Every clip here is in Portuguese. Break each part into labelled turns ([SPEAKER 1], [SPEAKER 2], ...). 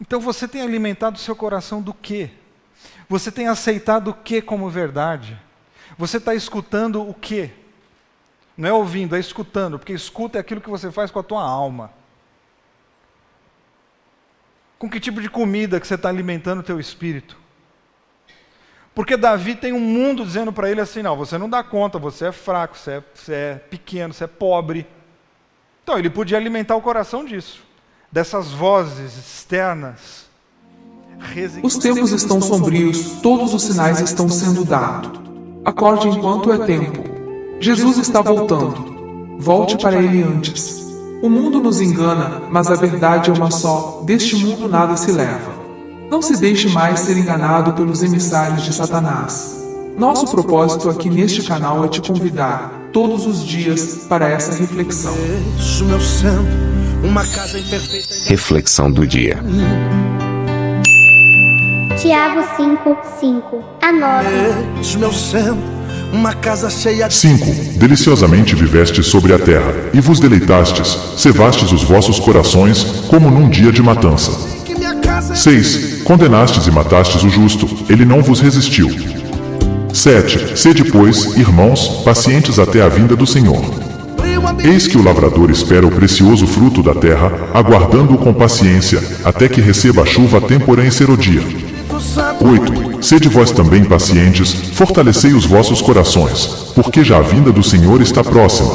[SPEAKER 1] Então você tem alimentado o seu coração do quê? Você tem aceitado o quê como verdade? Você está escutando o quê? Não é ouvindo, é escutando, porque escuta é aquilo que você faz com a tua alma. Com que tipo de comida que você está alimentando o teu espírito? Porque Davi tem um mundo dizendo para ele assim, não, você não dá conta, você é fraco, você é pequeno, você é pobre. Então ele podia alimentar o coração disso, dessas vozes externas.
[SPEAKER 2] Os tempos estão sombrios, todos os sinais estão sendo dados. Acorde enquanto é tempo. Jesus está voltando. Volte para ele antes. O mundo nos engana, mas a verdade é uma só. Deste mundo nada se leva. Não se deixe mais ser enganado pelos emissários de Satanás. Nosso propósito aqui neste canal é te convidar, todos os dias, para essa reflexão.
[SPEAKER 3] Reflexão do dia.
[SPEAKER 4] Tiago 5:5 a 9.
[SPEAKER 5] 5. Deliciosamente vivestes sobre a terra, e vos deleitastes, cevastes os vossos corações, como num dia de matança. 6. Condenastes e matastes o justo, ele não vos resistiu. 7. Sede, pois, irmãos, pacientes até a vinda do Senhor. Eis que o lavrador espera o precioso fruto da terra, aguardando-o com paciência, até que receba a chuva temporã e serodia. 8. Sede vós também pacientes, fortalecei os vossos corações, porque já a vinda do Senhor está próxima.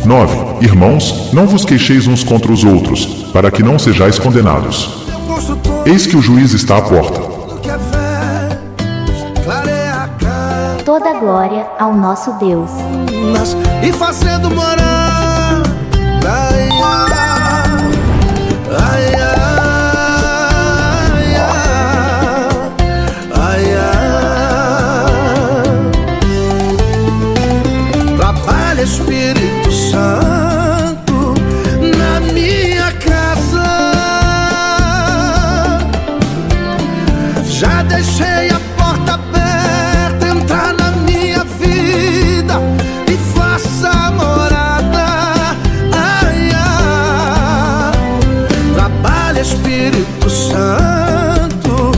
[SPEAKER 5] 9. Irmãos, não vos queixeis uns contra os outros, para que não sejais condenados. Eis que o juiz está à porta.
[SPEAKER 4] Toda glória ao nosso Deus.
[SPEAKER 6] E fazendo morar. Trabalha, Espírito Santo, na minha casa. Já deixei a porta aberta, entrar na minha vida e faça morada. Ai, ai. Trabalha, Espírito Santo,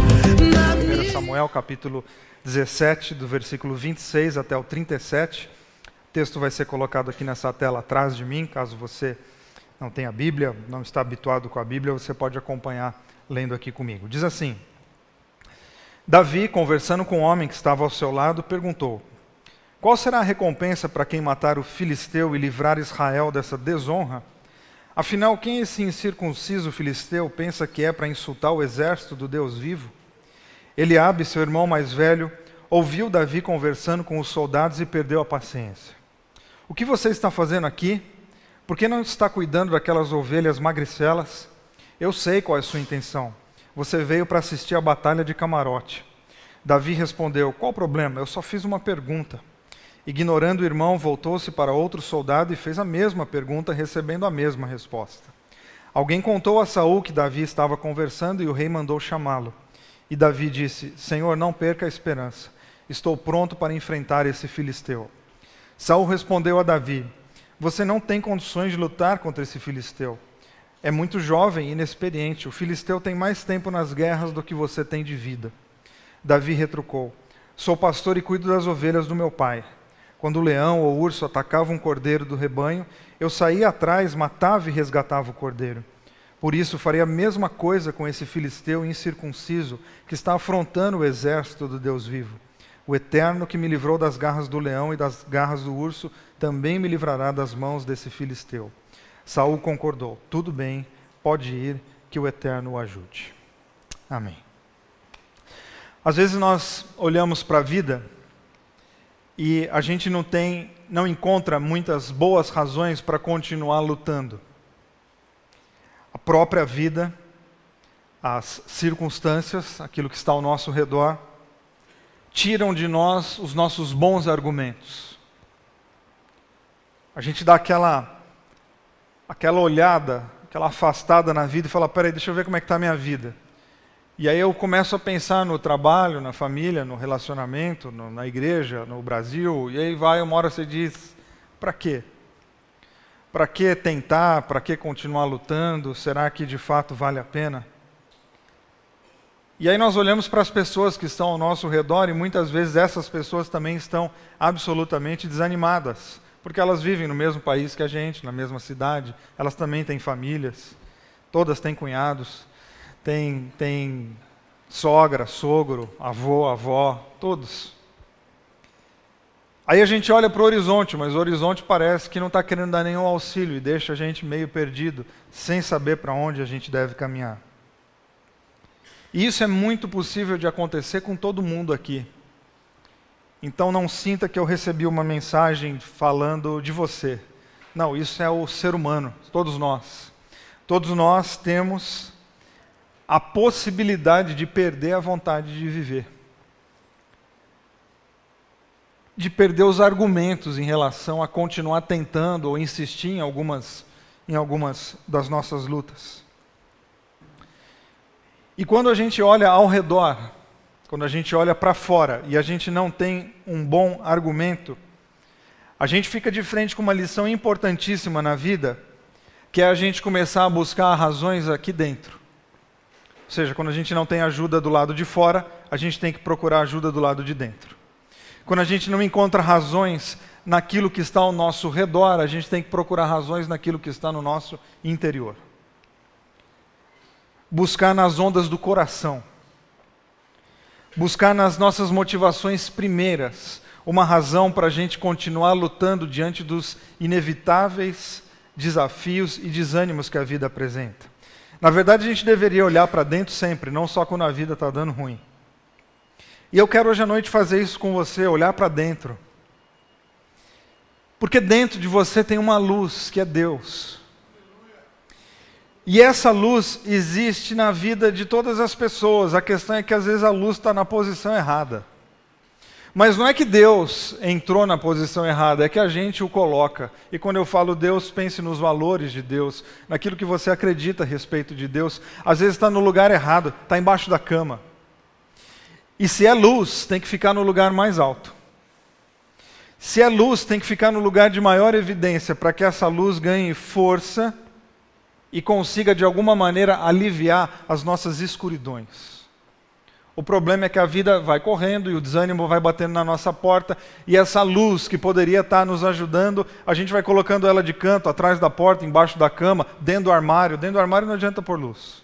[SPEAKER 6] na minha...
[SPEAKER 1] 1 Samuel capítulo 17, do versículo 26 até o 37. O texto vai ser colocado aqui nessa tela atrás de mim, caso você não tenha Bíblia, não está habituado com a Bíblia, você pode acompanhar lendo aqui comigo. Diz assim: Davi, conversando com o homem que estava ao seu lado, perguntou: qual será a recompensa para quem matar o filisteu e livrar Israel dessa desonra? Afinal, quem esse incircunciso filisteu pensa que é para insultar o exército do Deus vivo? Eliabe, seu irmão mais velho, ouviu Davi conversando com os soldados e perdeu a paciência. O que você está fazendo aqui? Por que não está cuidando daquelas ovelhas magricelas? Eu sei qual é a sua intenção. Você veio para assistir à batalha de camarote. Davi respondeu: qual o problema? Eu só fiz uma pergunta. Ignorando o irmão, voltou-se para outro soldado e fez a mesma pergunta, recebendo a mesma resposta. Alguém contou a Saul que Davi estava conversando e o rei mandou chamá-lo. E Davi disse: Senhor, não perca a esperança. Estou pronto para enfrentar esse filisteu. Saul respondeu a Davi: você não tem condições de lutar contra esse filisteu. É muito jovem e inexperiente. O filisteu tem mais tempo nas guerras do que você tem de vida. Davi retrucou: sou pastor e cuido das ovelhas do meu pai. Quando o leão ou o urso atacava um cordeiro do rebanho, eu saía atrás, matava e resgatava o cordeiro. Por isso farei a mesma coisa com esse filisteu incircunciso que está afrontando o exército do Deus vivo. O Eterno que me livrou das garras do leão e das garras do urso também me livrará das mãos desse filisteu. Saul concordou: tudo bem, pode ir, que o Eterno o ajude. Amém. Às vezes nós olhamos para a vida e a gente não encontra muitas boas razões para continuar lutando. A própria vida, as circunstâncias, aquilo que está ao nosso redor, tiram de nós os nossos bons argumentos. A gente dá aquela olhada, aquela afastada na vida e fala: peraí, deixa eu ver como é que está a minha vida. E aí eu começo a pensar no trabalho, na família, no relacionamento, na igreja, no Brasil, e aí uma hora você diz: para quê? Para que tentar? Para que continuar lutando? Será que de fato vale a pena? E aí nós olhamos para as pessoas que estão ao nosso redor e muitas vezes essas pessoas também estão absolutamente desanimadas, porque elas vivem no mesmo país que a gente, na mesma cidade, elas também têm famílias, todas têm cunhados, têm sogra, sogro, avô, avó, todos. Aí a gente olha para o horizonte, mas o horizonte parece que não está querendo dar nenhum auxílio e deixa a gente meio perdido, sem saber para onde a gente deve caminhar. E isso é muito possível de acontecer com todo mundo aqui. Então não sinta que eu recebi uma mensagem falando de você. Não, isso é o ser humano, todos nós. Todos nós temos a possibilidade de perder a vontade de viver. De perder os argumentos em relação a continuar tentando ou insistir em algumas das nossas lutas. E quando a gente olha ao redor, quando a gente olha para fora e a gente não tem um bom argumento, a gente fica de frente com uma lição importantíssima na vida, que é a gente começar a buscar razões aqui dentro. Ou seja, quando a gente não tem ajuda do lado de fora, a gente tem que procurar ajuda do lado de dentro. Quando a gente não encontra razões naquilo que está ao nosso redor, a gente tem que procurar razões naquilo que está no nosso interior. Buscar nas ondas do coração. Buscar nas nossas motivações primeiras uma razão para a gente continuar lutando diante dos inevitáveis desafios e desânimos que a vida apresenta. Na verdade, a gente deveria olhar para dentro sempre, não só quando a vida está dando ruim. E eu quero hoje à noite fazer isso com você, olhar para dentro. Porque dentro de você tem uma luz, que é Deus. E essa luz existe na vida de todas as pessoas. A questão é que às vezes a luz está na posição errada. Mas não é que Deus entrou na posição errada, é que a gente o coloca. E quando eu falo Deus, pense nos valores de Deus, naquilo que você acredita a respeito de Deus. Às vezes está no lugar errado, está embaixo da cama. E se é luz, tem que ficar no lugar mais alto. Se é luz, tem que ficar no lugar de maior evidência, para que essa luz ganhe força e consiga de alguma maneira aliviar as nossas escuridões. O problema é que a vida vai correndo e o desânimo vai batendo na nossa porta, e essa luz que poderia estar nos ajudando, a gente vai colocando ela de canto, atrás da porta, embaixo da cama, dentro do armário. Dentro do armário não adianta pôr luz.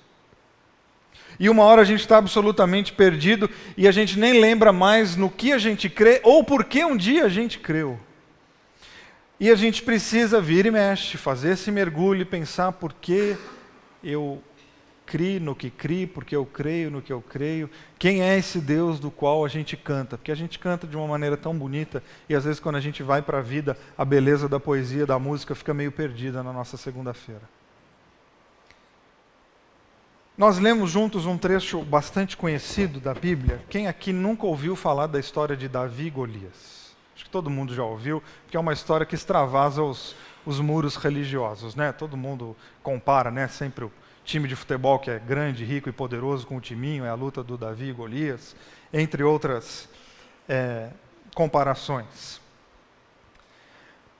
[SPEAKER 1] E uma hora a gente está absolutamente perdido e a gente nem lembra mais no que a gente crê ou por que um dia a gente creu. E a gente precisa vir e mexe, fazer esse mergulho e pensar por que eu crio no que crio, porque eu creio no que eu creio. Quem é esse Deus do qual a gente canta? Porque a gente canta de uma maneira tão bonita e às vezes quando a gente vai para a vida, a beleza da poesia, da música fica meio perdida na nossa segunda-feira. Nós lemos juntos um trecho bastante conhecido da Bíblia. Quem aqui nunca ouviu falar da história de Davi e Golias? Acho que todo mundo já ouviu, porque é uma história que extravasa os muros religiosos, né? Todo mundo compara, né? Sempre o time de futebol que é grande, rico e poderoso com o timinho, é a luta do Davi e Golias, entre outras comparações.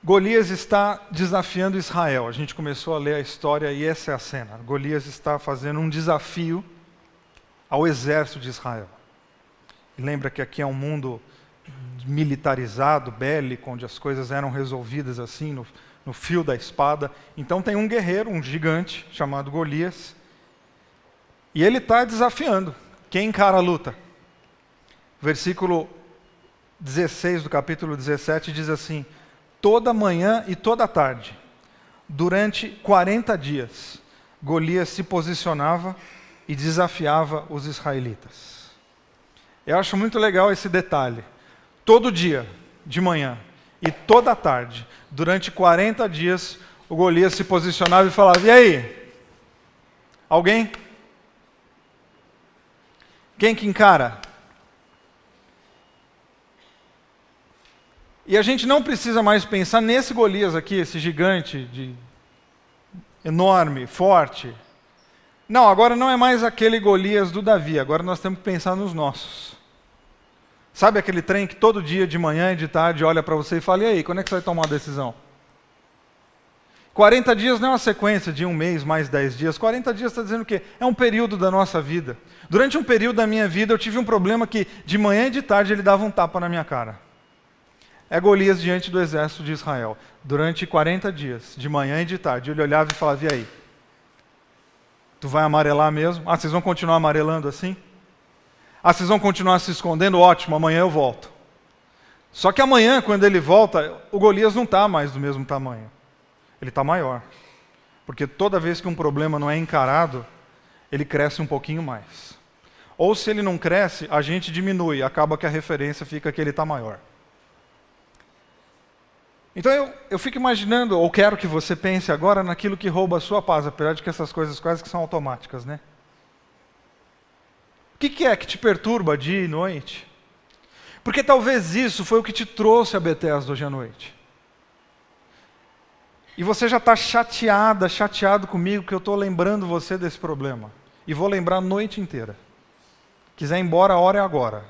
[SPEAKER 1] Golias está desafiando Israel. A gente começou a ler a história e essa é a cena. Golias está fazendo um desafio ao exército de Israel. E lembra que aqui é um mundo militarizado, bélico, onde as coisas eram resolvidas assim, no fio da espada. Então tem um guerreiro, um gigante, chamado Golias, e ele está desafiando. Quem encara a luta? Versículo 16 do capítulo 17 diz assim: toda manhã e toda tarde, durante 40 dias, Golias se posicionava e desafiava os israelitas. Eu acho muito legal esse detalhe. Todo dia, de manhã, e toda tarde, durante 40 dias, o Golias se posicionava e falava: e aí? Alguém? Quem que encara? E a gente não precisa mais pensar nesse Golias aqui, esse gigante enorme, forte. Não, agora não é mais aquele Golias do Davi, agora nós temos que pensar nos nossos. Sabe aquele trem que todo dia, de manhã e de tarde, olha para você e fala: e aí, quando é que você vai tomar uma decisão? 40 dias não é uma sequência de 1 mês mais 10 dias. 40 dias está dizendo o quê? É um período da nossa vida. Durante um período da minha vida eu tive um problema que de manhã e de tarde ele dava um tapa na minha cara. É Golias diante do exército de Israel. Durante 40 dias, de manhã e de tarde, ele olhava e falava, e aí? Tu vai amarelar mesmo? Ah, vocês vão continuar amarelando assim? Ah, vocês vão continuar se escondendo? Ótimo, amanhã eu volto. Só que amanhã, quando ele volta, o Golias não está mais do mesmo tamanho. Ele está maior. Porque toda vez que um problema não é encarado, ele cresce um pouquinho mais. Ou se ele não cresce, a gente diminui, acaba que a referência fica que ele está maior. Então eu fico imaginando, ou quero que você pense agora naquilo que rouba a sua paz, apesar de que essas coisas quase que são automáticas, né? O que é que te perturba dia e noite? Porque talvez isso foi o que te trouxe a Bethesda hoje à noite. E você já está chateado comigo que eu estou lembrando você desse problema. E vou lembrar a noite inteira. Quiser ir embora, a hora é agora.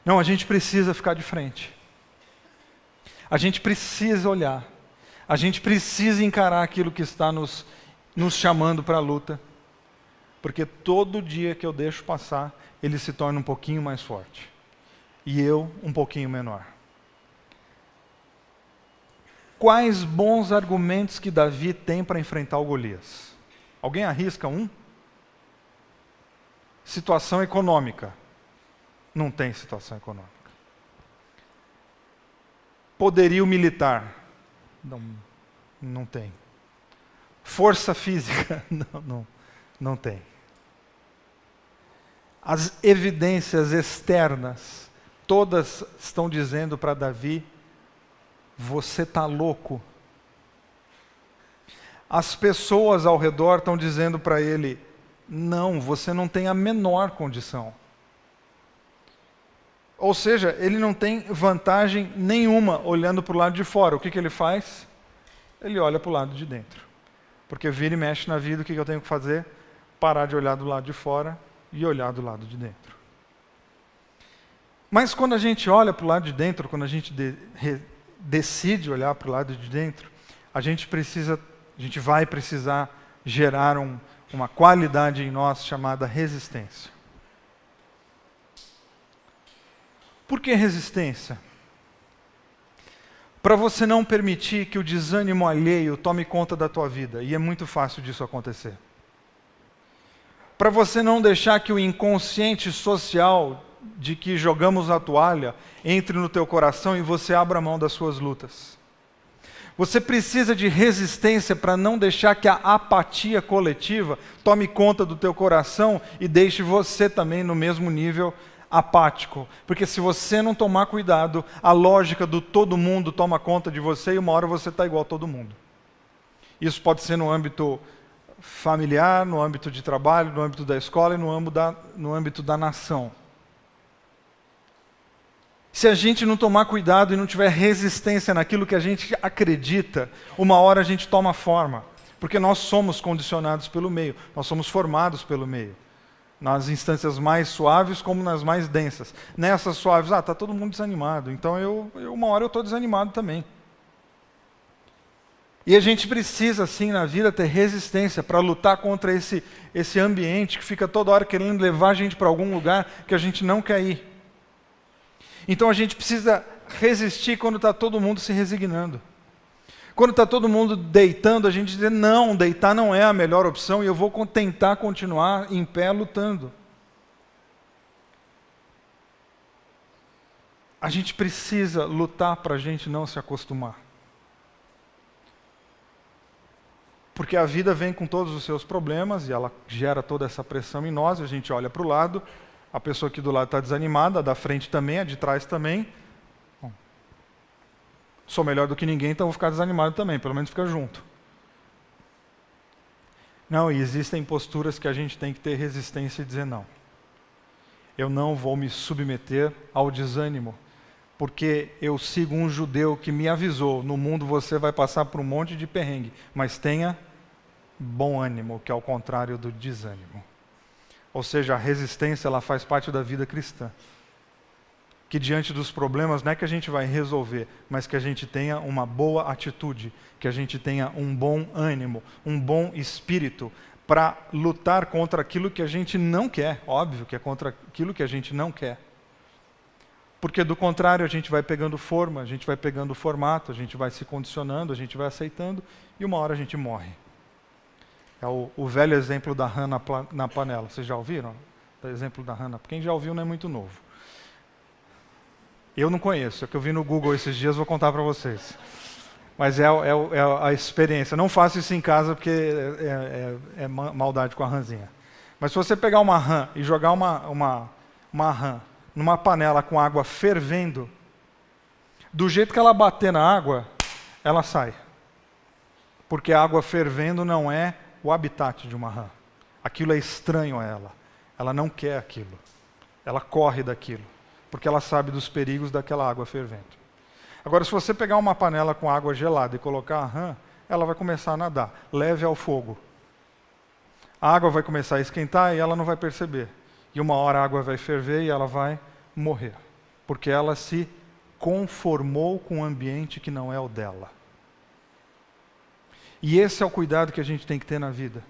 [SPEAKER 1] Não, a gente precisa ficar de frente. A gente precisa olhar. A gente precisa encarar aquilo que está nos chamando para a luta. Porque todo dia que eu deixo passar, ele se torna um pouquinho mais forte. E eu um pouquinho menor. Quais bons argumentos que Davi tem para enfrentar o Golias? Alguém arrisca um? Situação econômica. Não tem situação econômica. Poderio militar. Não tem. Força física. Não tem. As evidências externas, todas estão dizendo para Davi, você está louco. As pessoas ao redor estão dizendo para ele, não, você não tem a menor condição. Ou seja, ele não tem vantagem nenhuma olhando para o lado de fora. O que ele faz? Ele olha para o lado de dentro. Porque vira e mexe na vida, o que eu tenho que fazer? Parar de olhar do lado de fora e olhar do lado de dentro. Mas quando a gente olha para o lado de dentro, quando a gente decide olhar para o lado de dentro, a gente vai precisar gerar uma qualidade em nós chamada resistência. Por que resistência? Para você não permitir que o desânimo alheio tome conta da tua vida, e é muito fácil disso acontecer. Para você não deixar que o inconsciente social de que jogamos a toalha entre no teu coração e você abra mão das suas lutas. Você precisa de resistência para não deixar que a apatia coletiva tome conta do teu coração e deixe você também no mesmo nível apático. Porque se você não tomar cuidado, a lógica do todo mundo toma conta de você e uma hora você está igual a todo mundo. Isso pode ser no âmbito familiar, no âmbito de trabalho, no âmbito da escola e no âmbito da nação. Se a gente não tomar cuidado e não tiver resistência naquilo que a gente acredita, uma hora a gente toma forma. Porque nós somos condicionados pelo meio, nós somos formados pelo meio. Nas instâncias mais suaves como nas mais densas. Nessas suaves, está todo mundo desanimado, então uma hora eu estou desanimado também. E a gente precisa, sim, na vida, ter resistência para lutar contra esse ambiente que fica toda hora querendo levar a gente para algum lugar que a gente não quer ir. Então a gente precisa resistir quando está todo mundo se resignando. Quando está todo mundo deitando, a gente diz, não, deitar não é a melhor opção e eu vou tentar continuar em pé lutando. A gente precisa lutar para a gente não se acostumar. Porque a vida vem com todos os seus problemas e ela gera toda essa pressão em nós, a gente olha para o lado, a pessoa aqui do lado está desanimada, a da frente também, a de trás também. Bom, sou melhor do que ninguém, então vou ficar desanimado também, pelo menos fica junto. Não, e existem posturas que a gente tem que ter resistência e dizer não. Eu não vou me submeter ao desânimo, porque eu sigo um judeu que me avisou, no mundo você vai passar por um monte de perrengue, mas tenha bom ânimo, que é o contrário do desânimo. Ou seja, a resistência ela faz parte da vida cristã. que diante dos problemas não é que a gente vai resolver, mas que a gente tenha uma boa atitude, que a gente tenha um bom ânimo, um bom espírito para lutar contra aquilo que a gente não quer, óbvio que é contra aquilo que a gente não quer. Porque do contrário a gente vai pegando forma, a gente vai pegando formato, a gente vai se condicionando, a gente vai aceitando e uma hora a gente morre. É o velho exemplo da rã na panela. Vocês já ouviram? O exemplo da rã. Quem já ouviu não é muito novo. Eu não conheço, é que eu vi no Google esses dias, vou contar para vocês. Mas é a experiência. Não faça isso em casa porque é maldade com a rãzinha. Mas se você pegar uma rã e jogar uma rã numa panela com água fervendo, do jeito que ela bater na água, ela sai. Porque a água fervendo não é o habitat de uma rã. Aquilo é estranho a ela. Ela não quer aquilo. Ela corre daquilo. Porque ela sabe dos perigos daquela água fervendo. Agora, se você pegar uma panela com água gelada e colocar a rã, ela vai começar a nadar. Leve ao fogo. A água vai começar a esquentar e ela não vai perceber. E uma hora a água vai ferver e ela vai morrer. Porque ela se conformou com um ambiente que não é o dela. E esse é o cuidado que a gente tem que ter na vida.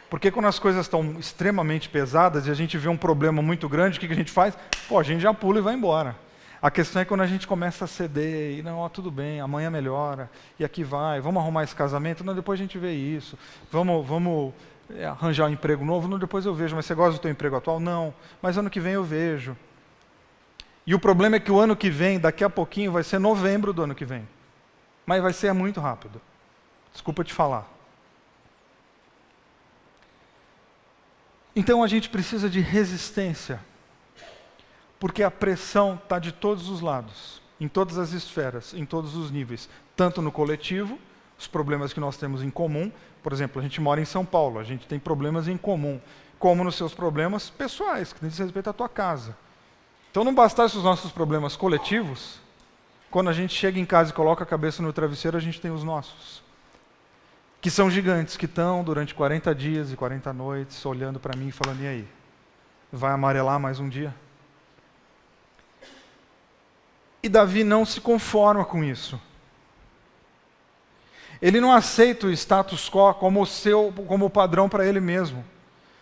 [SPEAKER 1] Porque quando as coisas estão extremamente pesadas e a gente vê um problema muito grande, o que a gente faz? Pô, a gente já pula e vai embora. A questão é quando a gente começa a ceder, e não, ó, tudo bem, amanhã melhora, e aqui vai, vamos arrumar esse casamento, não, depois a gente vê isso, vamos arranjar um emprego novo, não, depois eu vejo, mas você gosta do teu emprego atual? Não, mas ano que vem eu vejo. E o problema é que o ano que vem, daqui a pouquinho, vai ser novembro do ano que vem. Mas vai ser muito rápido. Desculpa te falar. Então a gente precisa de resistência. Porque a pressão está de todos os lados, em todas as esferas, em todos os níveis. Tanto no coletivo, os problemas que nós temos em comum. Por exemplo, a gente mora em São Paulo, a gente tem problemas em comum. Como nos seus problemas pessoais, que diz respeito à tua casa. Então não bastasse os nossos problemas coletivos, quando a gente chega em casa e coloca a cabeça no travesseiro, a gente tem os nossos. Que são gigantes, que estão durante 40 dias e 40 noites olhando para mim e falando, e aí? Vai amarelar mais um dia? E Davi não se conforma com isso. Ele não aceita o status quo como padrão para ele mesmo.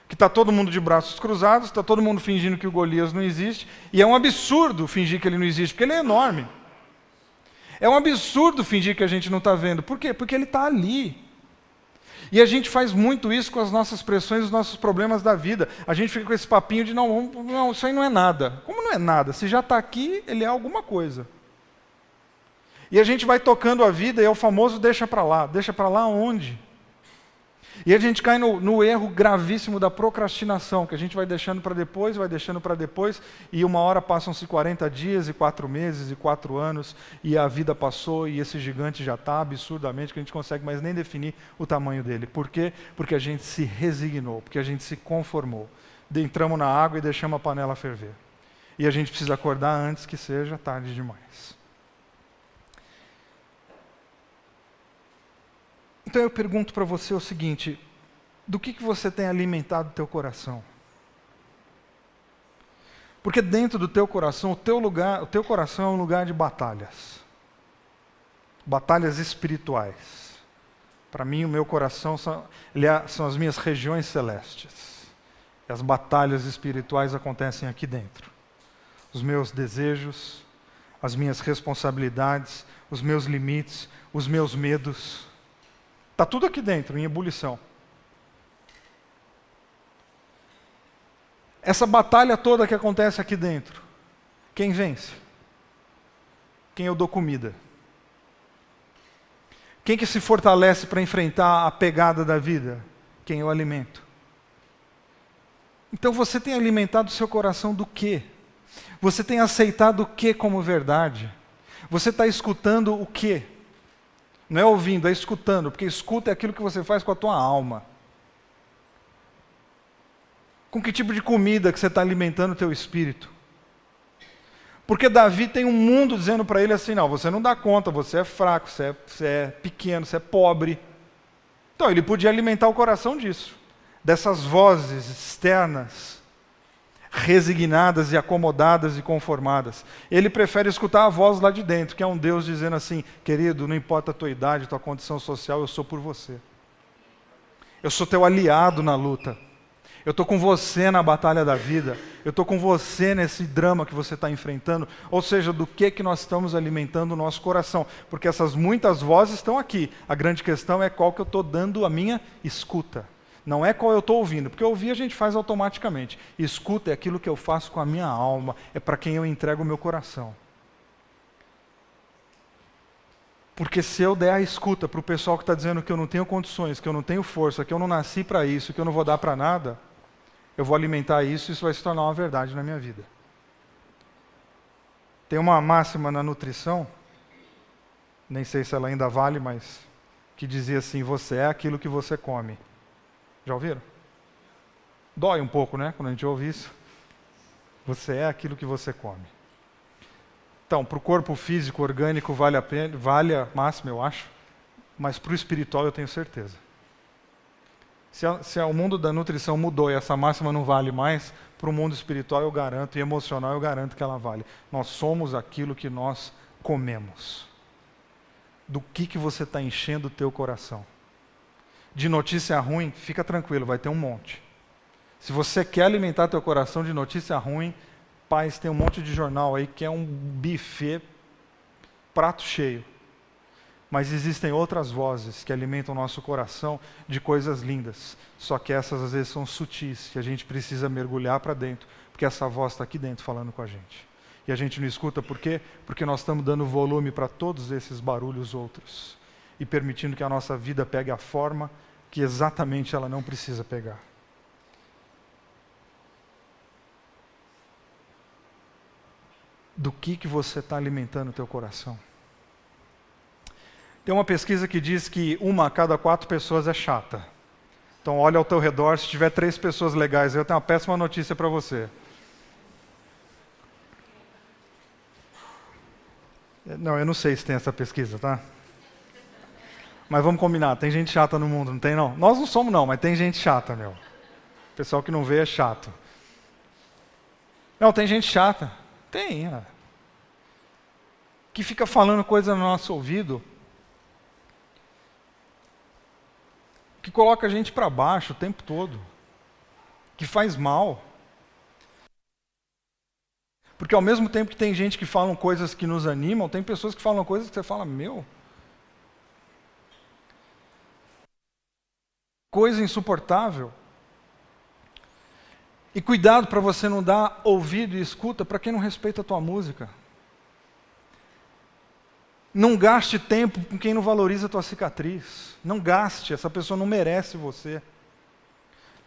[SPEAKER 1] Que está todo mundo de braços cruzados, está todo mundo fingindo que o Golias não existe, e é um absurdo fingir que ele não existe, porque ele é enorme. É um absurdo fingir que a gente não está vendo. Por quê? Porque ele está ali. E a gente faz muito isso com as nossas pressões, os nossos problemas da vida. A gente fica com esse papinho de, não, isso aí não é nada. Como não é nada? Se já está aqui, ele é alguma coisa. E a gente vai tocando a vida e é o famoso deixa para lá. Deixa para lá onde? E a gente cai no erro gravíssimo da procrastinação, que a gente vai deixando para depois, e uma hora passam-se 40 dias, e 4 meses, e 4 anos, e a vida passou, e esse gigante já está absurdamente, que a gente não consegue mais nem definir o tamanho dele. Por quê? Porque a gente se resignou, porque a gente se conformou. Entramos na água e deixamos a panela ferver. E a gente precisa acordar antes que seja tarde demais. Então eu pergunto para você o seguinte, do que você tem alimentado o teu coração? Porque dentro do teu coração, o teu coração é um lugar de batalhas. Batalhas espirituais. Para mim, o meu coração são as minhas regiões celestes. E as batalhas espirituais acontecem aqui dentro. Os meus desejos, as minhas responsabilidades, os meus limites, os meus medos. Está tudo aqui dentro, em ebulição. Essa batalha toda que acontece aqui dentro, quem vence? Quem eu dou comida? Quem que se fortalece para enfrentar a pegada da vida? Quem eu alimento? Então você tem alimentado o seu coração do quê? Você tem aceitado o quê como verdade? Você está escutando o quê? Não é ouvindo, é escutando, porque escuta é aquilo que você faz com a tua alma. Com que tipo de comida que você está alimentando o teu espírito? Porque Davi tem um mundo dizendo para ele assim, não, você não dá conta, você é fraco, você é pequeno, você é pobre. Então ele podia alimentar o coração disso, dessas vozes externas, resignadas e acomodadas e conformadas. Ele prefere escutar a voz lá de dentro, que é um Deus dizendo assim: querido, não importa a tua idade, tua condição social, eu sou por você. Eu sou teu aliado na luta. Eu estou com você na batalha da vida. Eu estou com você nesse drama que você está enfrentando. Ou seja, do que nós estamos alimentando o nosso coração. Porque essas muitas vozes estão aqui. A grande questão é qual que eu estou dando a minha escuta. Não é qual eu estou ouvindo. Porque ouvir a gente faz automaticamente. Escuta é aquilo que eu faço com a minha alma. É para quem eu entrego o meu coração. Porque se eu der a escuta para o pessoal que está dizendo que eu não tenho condições, que eu não tenho força, que eu não nasci para isso, que eu não vou dar para nada, eu vou alimentar isso e isso vai se tornar uma verdade na minha vida. Tem uma máxima na nutrição, nem sei se ela ainda vale, mas que dizia assim: você é aquilo que você come. Já ouviram? Dói um pouco, né, quando a gente ouve isso. Você é aquilo que você come. Então, para o corpo físico, orgânico, vale a pena, vale a máxima, eu acho, mas para o espiritual eu tenho certeza. Se o mundo da nutrição mudou e essa máxima não vale mais, para o mundo espiritual eu garanto, e emocional eu garanto que ela vale. Nós somos aquilo que nós comemos. Do que você está enchendo o teu coração? De notícia ruim, fica tranquilo, vai ter um monte. Se você quer alimentar teu coração de notícia ruim, paz, tem um monte de jornal aí que é um buffet, prato cheio. Mas existem outras vozes que alimentam o nosso coração de coisas lindas. Só que essas às vezes são sutis, que a gente precisa mergulhar para dentro, porque essa voz está aqui dentro falando com a gente. E a gente não escuta por quê? Porque nós estamos dando volume para todos esses barulhos outros. E permitindo que a nossa vida pegue a forma que exatamente ela não precisa pegar. Do que você está alimentando o teu coração? Tem uma pesquisa que diz que 1 a cada 4 pessoas é chata. Então olha ao teu redor, se tiver 3 pessoas legais, eu tenho uma péssima notícia para você. Não, eu não sei se tem essa pesquisa, tá? Mas vamos combinar, tem gente chata no mundo, não tem não? Nós não somos não, mas tem gente chata, meu. O pessoal que não vê é chato. Não, tem gente chata. Tem, que fica falando coisa no nosso ouvido, que coloca a gente para baixo o tempo todo, que faz mal. Porque ao mesmo tempo que tem gente que fala coisas que nos animam, tem pessoas que falam coisas que você fala, meu, coisa insuportável. E cuidado para você não dar ouvido e escuta para quem não respeita a tua música. Não gaste tempo com quem não valoriza a tua cicatriz. Não gaste, essa pessoa não merece você.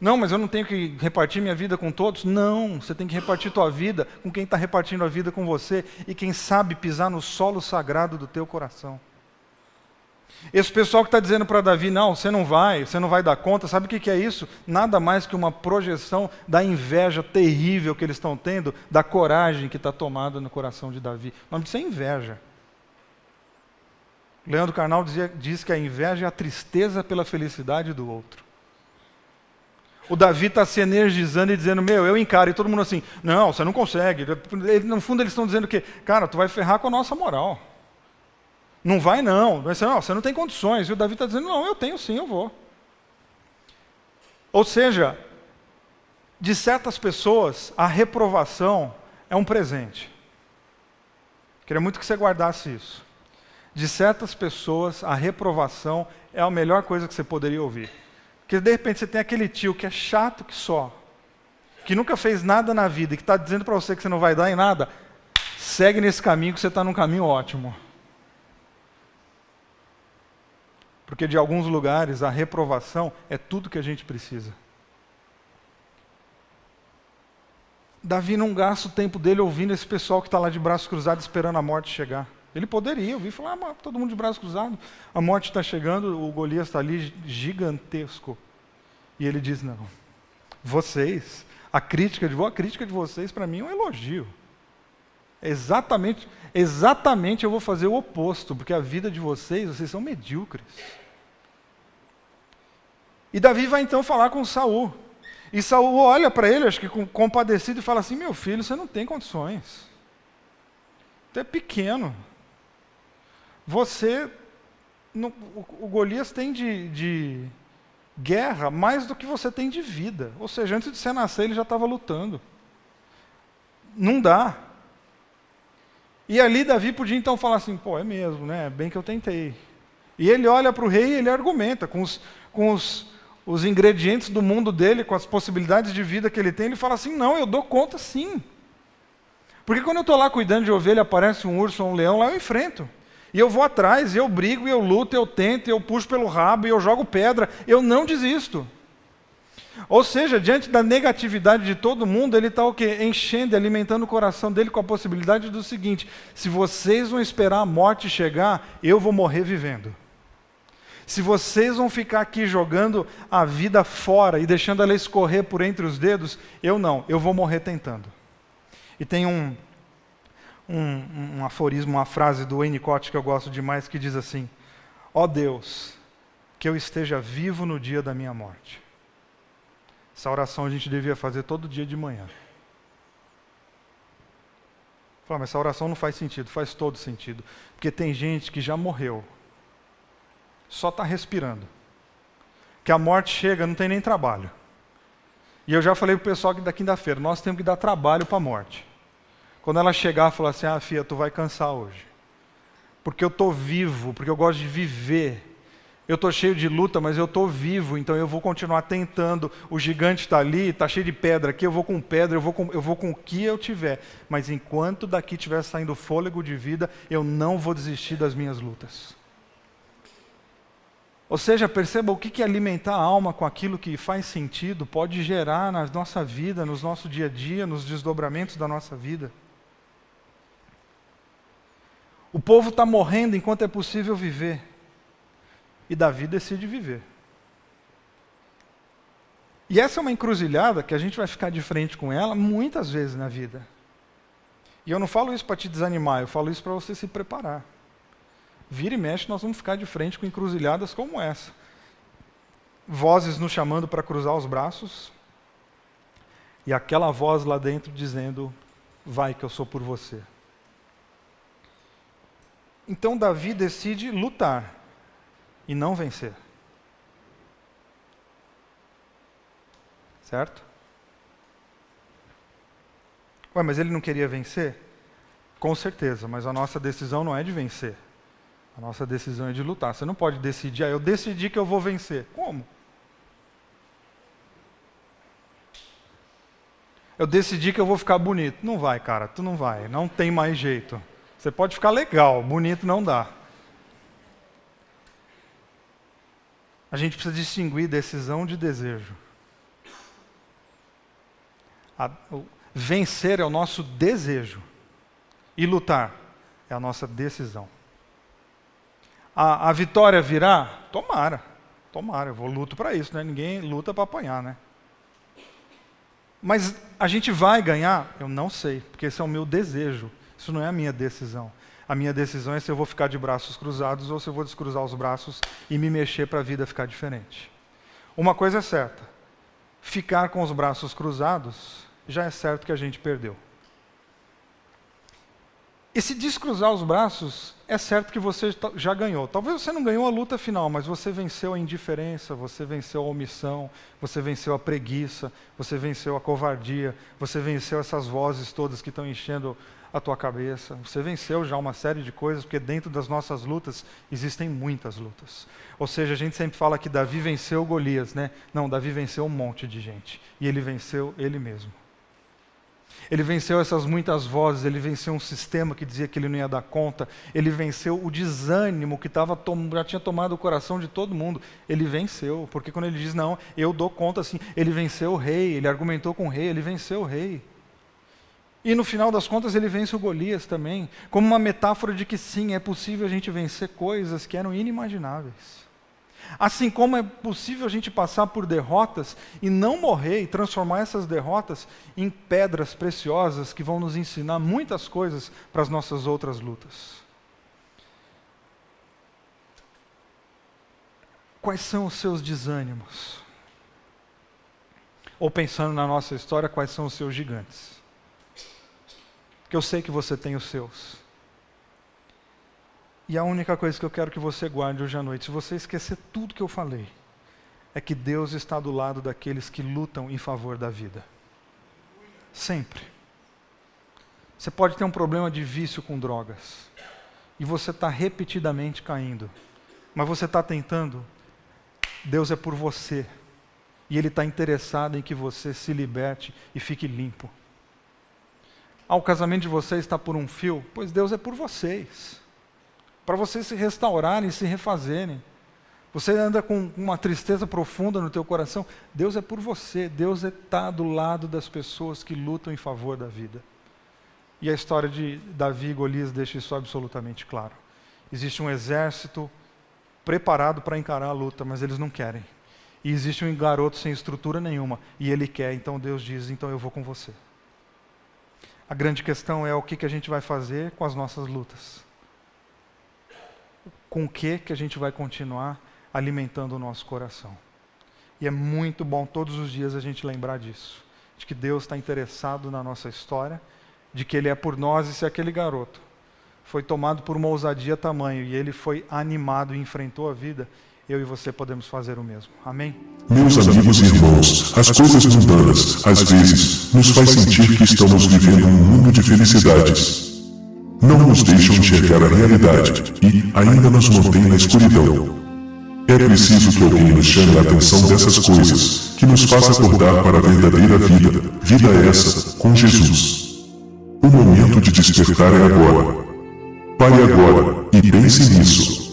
[SPEAKER 1] Não, mas eu não tenho que repartir minha vida com todos? Não, você tem que repartir tua vida com quem está repartindo a vida com você e quem sabe pisar no solo sagrado do teu coração. Esse pessoal que está dizendo para Davi, não, você não vai dar conta, sabe o que é isso? Nada mais que uma projeção da inveja terrível que eles estão tendo, da coragem que está tomada no coração de Davi. O nome disso é inveja. Leandro Carnal diz que a inveja é a tristeza pela felicidade do outro. O Davi está se energizando e dizendo, meu, eu encaro, e todo mundo assim, não, você não consegue. No fundo eles estão dizendo o quê? Cara, tu vai ferrar com a nossa moral. Não vai não, você não tem condições. E o Davi está dizendo, não, eu tenho sim, eu vou. Ou seja, de certas pessoas, a reprovação é um presente. Queria muito que você guardasse isso. De certas pessoas, a reprovação é a melhor coisa que você poderia ouvir. Porque de repente você tem aquele tio que é chato que só, que nunca fez nada na vida e que está dizendo para você que você não vai dar em nada, segue nesse caminho que você está num caminho ótimo. Porque de alguns lugares a reprovação é tudo que a gente precisa. Davi não gasta o tempo dele ouvindo esse pessoal que está lá de braços cruzados esperando a morte chegar. Ele poderia ouvir e falar, todo mundo de braços cruzados, a morte está chegando, o Golias está ali gigantesco. E ele diz, não, vocês, a crítica de vocês para mim é um elogio. Exatamente eu vou fazer o oposto, porque a vida de vocês são medíocres. E Davi vai então falar com Saul. E Saul olha para ele, acho que compadecido, e fala assim, meu filho, você não tem condições. Você é pequeno. Você, o Golias tem de guerra mais do que você tem de vida. Ou seja, antes de você nascer, ele já estava lutando. Não dá. E ali Davi podia então falar assim, pô, é mesmo, né? Bem que eu tentei. E ele olha para o rei e ele argumenta com os ingredientes do mundo dele, com as possibilidades de vida que ele tem, ele fala assim, não, eu dou conta sim. Porque quando eu estou lá cuidando de ovelha, aparece um urso ou um leão, lá eu enfrento. E eu vou atrás, e eu brigo, e eu luto, eu tento, e eu puxo pelo rabo, e eu jogo pedra, eu não desisto. Ou seja, diante da negatividade de todo mundo, ele está o quê? Enchendo e alimentando o coração dele com a possibilidade do seguinte, se vocês vão esperar a morte chegar, eu vou morrer vivendo. Se vocês vão ficar aqui jogando a vida fora e deixando ela escorrer por entre os dedos, eu não, eu vou morrer tentando. E tem um aforismo, uma frase do Winnicott que eu gosto demais, que diz assim, ó Deus, que eu esteja vivo no dia da minha morte. Essa oração a gente devia fazer todo dia de manhã. Fala, mas essa oração não faz sentido. Faz todo sentido. Porque tem gente que já morreu, só está respirando. Que a morte chega, não tem nem trabalho. E eu já falei para o pessoal que da quinta-feira, nós temos que dar trabalho para a morte. Quando ela chegar, falar assim, filha, tu vai cansar hoje. Porque eu estou vivo, porque eu gosto de viver. Eu estou cheio de luta, mas eu estou vivo, então eu vou continuar tentando. O gigante está ali, está cheio de pedra aqui, eu vou com pedra, eu vou com o que eu tiver. Mas enquanto daqui estiver saindo fôlego de vida, eu não vou desistir das minhas lutas. Ou seja, perceba o que alimentar a alma com aquilo que faz sentido pode gerar na nossa vida, no nosso dia a dia, nos desdobramentos da nossa vida. O povo está morrendo enquanto é possível viver. E Davi decide viver. E essa é uma encruzilhada que a gente vai ficar de frente com ela muitas vezes na vida. E eu não falo isso para te desanimar, eu falo isso para você se preparar. Vira e mexe, nós vamos ficar de frente com encruzilhadas como essa. Vozes nos chamando para cruzar os braços, e aquela voz lá dentro dizendo, vai que eu sou por você. Então Davi decide lutar e não vencer. Certo? Ué, mas ele não queria vencer? Com certeza, mas a nossa decisão não é de vencer. A nossa decisão é de lutar. Você não pode decidir, eu decidi que eu vou vencer. Como? Eu decidi que eu vou ficar bonito. Não vai, cara, tu não vai, não tem mais jeito. Você pode ficar legal, bonito não dá. A gente precisa distinguir decisão de desejo. Vencer é o nosso desejo. E lutar é a nossa decisão. A vitória virá? Tomara. Tomara, eu luto para isso, né? Ninguém luta para apanhar, né? Mas a gente vai ganhar? Eu não sei, porque esse é o meu desejo. Isso não é a minha decisão. A minha decisão é se eu vou ficar de braços cruzados ou se eu vou descruzar os braços e me mexer para a vida ficar diferente. Uma coisa é certa, ficar com os braços cruzados já é certo que a gente perdeu. E se descruzar os braços, é certo que você já ganhou. Talvez você não ganhou a luta final, mas você venceu a indiferença, você venceu a omissão, você venceu a preguiça, você venceu a covardia, você venceu essas vozes todas que estão enchendo a tua cabeça. Você venceu já uma série de coisas, porque dentro das nossas lutas existem muitas lutas. Ou seja, a gente sempre fala que Davi venceu Golias, né? Não, Davi venceu um monte de gente. E ele venceu ele mesmo. Ele venceu essas muitas vozes, ele venceu um sistema que dizia que ele não ia dar conta, ele venceu o desânimo que já tinha tomado o coração de todo mundo. Ele venceu, porque quando ele diz, não, eu dou conta assim, ele venceu o rei, ele argumentou com o rei, ele venceu o rei. E no final das contas ele vence o Golias também, como uma metáfora de que sim, é possível a gente vencer coisas que eram inimagináveis. Assim como é possível a gente passar por derrotas e não morrer e transformar essas derrotas em pedras preciosas que vão nos ensinar muitas coisas para as nossas outras lutas. Quais são os seus desânimos? Ou pensando na nossa história, quais são os seus gigantes. Porque eu sei que você tem os seus. E a única coisa que eu quero que você guarde hoje à noite, se você esquecer tudo que eu falei, é que Deus está do lado daqueles que lutam em favor da vida. Sempre. Você pode ter um problema de vício com drogas. E você está repetidamente caindo. Mas você está tentando. Deus é por você. E Ele está interessado em que você se liberte e fique limpo. O casamento de vocês está por um fio? Pois Deus é por vocês. Para vocês se restaurarem e se refazerem. Você anda com uma tristeza profunda no teu coração, Deus é por você. Deus está do lado das pessoas que lutam em favor da vida. E a história de Davi e Golias deixa isso absolutamente claro. Existe um exército preparado para encarar a luta, mas eles não querem. E existe um garoto sem estrutura nenhuma, e ele quer, então Deus diz, então eu vou com você. A grande questão é o que a gente vai fazer com as nossas lutas. Com o que a gente vai continuar alimentando o nosso coração. E é muito bom todos os dias a gente lembrar disso. De que Deus está interessado na nossa história, de que Ele é por nós, e se aquele garoto foi tomado por uma ousadia tamanho e ele foi animado e enfrentou a vida, eu e você podemos fazer o mesmo. Amém?
[SPEAKER 5] Meus amigos e irmãos, as coisas mundanas, às vezes, nos faz sentir que estamos vivendo um mundo de felicidades. Não nos deixam enxergar a realidade e ainda nos mantém na escuridão. É preciso que alguém nos chame a atenção dessas coisas, que nos faça acordar para a verdadeira vida, vida essa, com Jesus. O momento de despertar é agora. Pare agora e pense nisso.